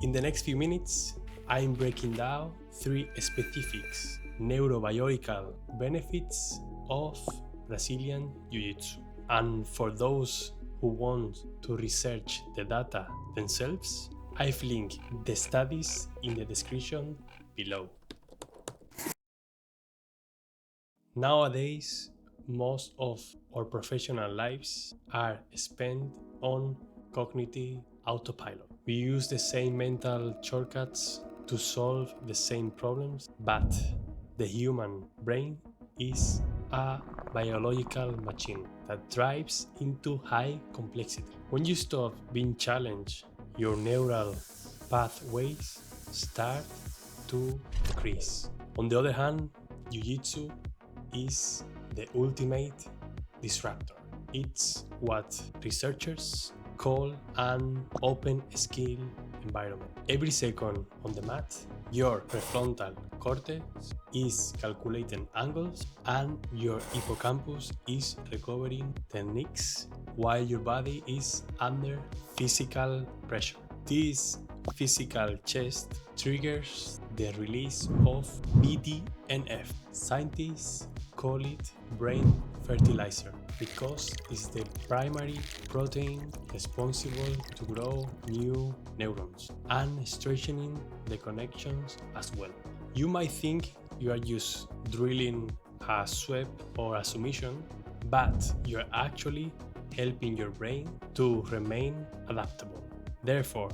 In the next few minutes, I'm breaking down 3 specific neurobiological benefits of Brazilian Jiu-Jitsu. And for those who want to research the data themselves, I've linked the studies in the description below. Nowadays, most of our professional lives are spent on cognitive autopilot. We use the same mental shortcuts to solve the same problems, but the human brain is a biological machine that drives into high complexity. When you stop being challenged, your neural pathways start to decrease. On the other hand, Jiu-Jitsu is the ultimate disruptor. It's what researchers call an open skill environment. Every second on the mat, your prefrontal cortex is calculating angles and your hippocampus is recovering techniques while your body is under physical pressure. This physical test triggers the release of BDNF. Scientists call it brain fertilizer because it's the primary protein responsible to grow new neurons and strengthening the connections as well. You might think you are just drilling a sweep or a submission, but you're actually helping your brain to remain adaptable. Therefore,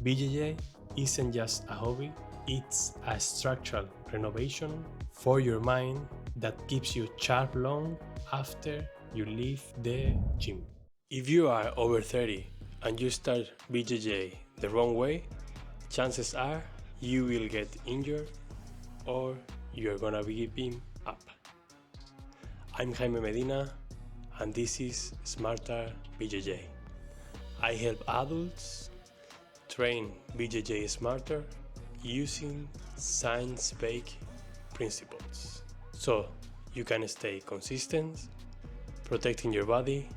BJJ isn't just a hobby, it's a structural renovation for your mind that keeps you sharp long after you leave the gym. If you are over 30 and you start BJJ the wrong way, chances are you will get injured or you're gonna be giving up. I'm Jaime Medina and this is Smarter BJJ. I help adults train BJJ smarter using science-based principles, so you can stay consistent, protecting your body,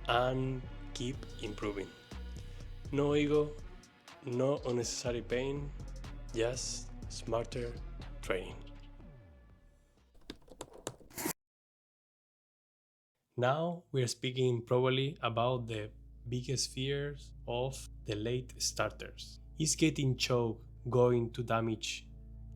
and keep improving. No ego, no unnecessary pain, just smarter training. Now we're speaking probably about the biggest fears of the late starters. Is getting choked going to damage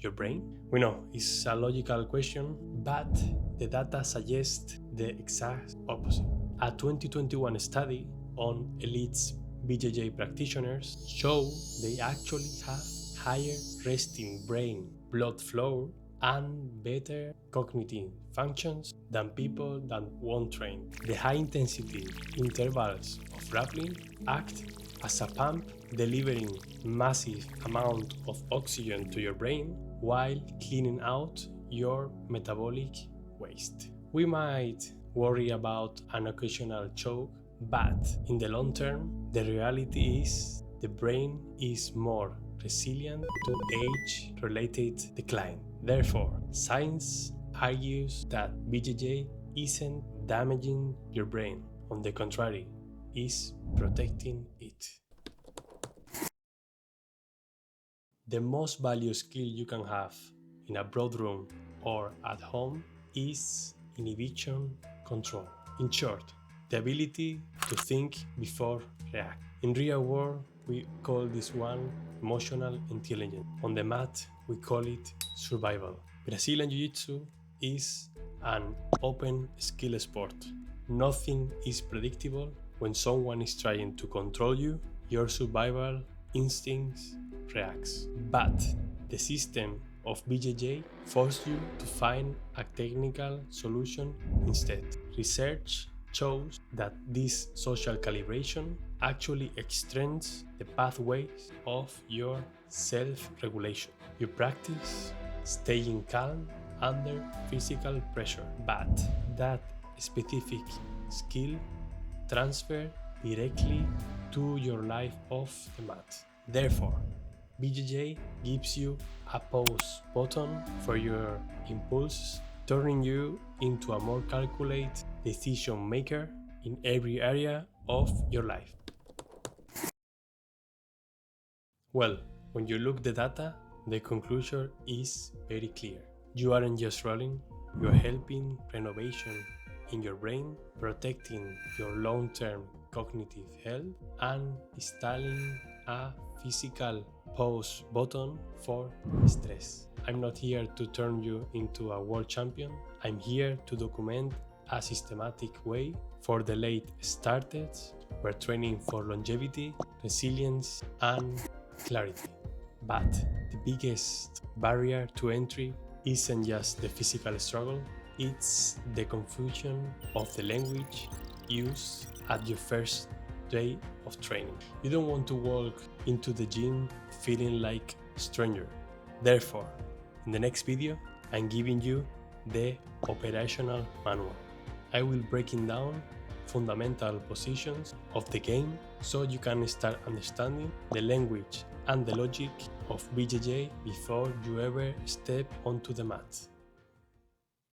your brain? We know it's a logical question, but the data suggests the exact opposite. A 2021 study on elite BJJ practitioners showed they actually have higher resting brain blood flow and better cognitive functions than people that won't train. The high intensity intervals of grappling act as a pump, delivering massive amount of oxygen to your brain while cleaning out your metabolic waste. We might worry about an occasional choke, but in the long term, the reality is the brain is more resilient to age-related decline. Therefore, science argues that BJJ isn't damaging your brain. On the contrary, is protecting it. The most valuable skill you can have in a boardroom or at home is inhibition control. In short, the ability to think before react. In real world, we call this one emotional intelligence. On the mat, we call it survival. Brazilian Jiu-Jitsu is an open skill sport. Nothing is predictable. When someone is trying to control you, your survival instincts reacts. But the system of BJJ forces you to find a technical solution instead. Research shows that this social calibration actually extends the pathways of your self-regulation. You practice staying calm under physical pressure, but that specific skill transfers directly to your life off the mat. Therefore, BJJ gives you a pause button for your impulses, turning you into a more calculated decision maker in every area of your life. Well, when you look the data, the conclusion is very clear. You aren't just rolling, you're helping renovation in your brain, protecting your long-term cognitive health, and installing a physical pause button for stress. I'm not here to turn you into a world champion. I'm here to document a systematic way for the late starters. We're training for longevity, resilience, and clarity. But the biggest barrier to entry isn't just the physical struggle, it's the confusion of the language used at your first day of training. You don't want to walk into the gym feeling like a stranger. Therefore, in the next video, I'm giving you the operational manual. I will breaking down fundamental positions of the game so you can start understanding the language and the logic of BJJ before you ever step onto the mat.